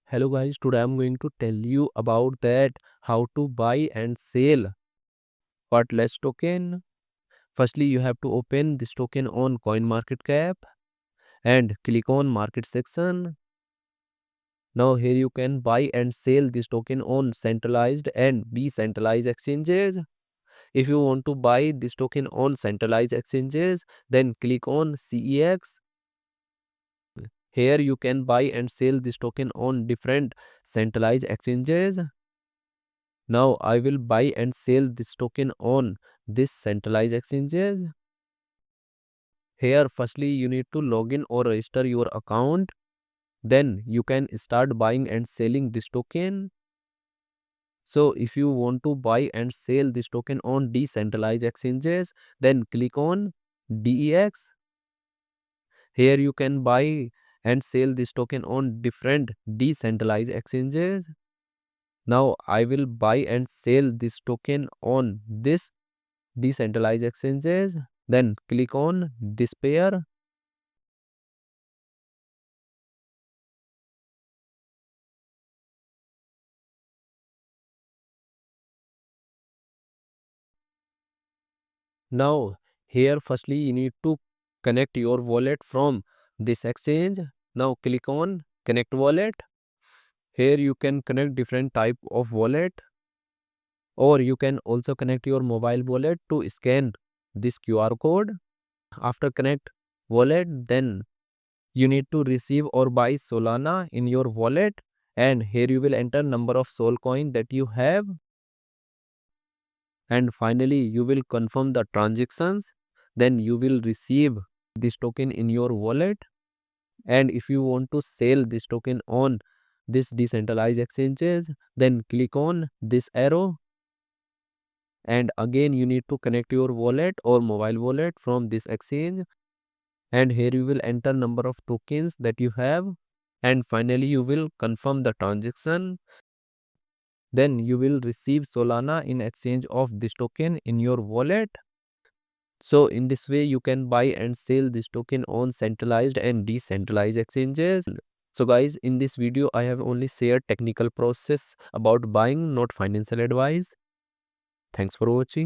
Hello guys, today I'm going to tell you about that how to buy and sell Worthless token. Firstly, you have to open this token on CoinMarketCap and click on market section. Now here you can buy and sell this token on centralized and decentralized exchanges. If you want to buy this token on centralized exchanges, then click on CEX. Here you can buy and sell this token on different centralized exchanges. Now I will buy and sell this token on this centralized exchanges. Here firstly you need to log in or register your account. Then you can start buying and selling this token. So if you want to buy and sell this token on decentralized exchanges, then click on DEX. Here you can buy and sell this token on different decentralized exchanges. Now I will buy and sell this token on this decentralized exchanges. Then click on this pair. Now here firstly you need to connect your wallet from this exchange. Now click on connect wallet. Here you can connect different type of wallet, or you can also connect your mobile wallet to scan this QR code. After connect wallet, then you need to receive or buy Solana in your wallet, and here you will enter number of Sol coin that you have, and finally you will confirm the transactions. Then you will receive this token in your wallet. And if you want to sell this token on this decentralized exchanges, then click on this arrow, and again you need to connect your wallet or mobile wallet from this exchange, and here you will enter number of tokens that you have, and finally you will confirm the transaction. Then you will receive Solana in exchange of this token in your wallet. So in this way you can buy and sell this token on centralized and decentralized exchanges. So guys, in this video I have only shared technical process about buying, not financial advice. Thanks for watching.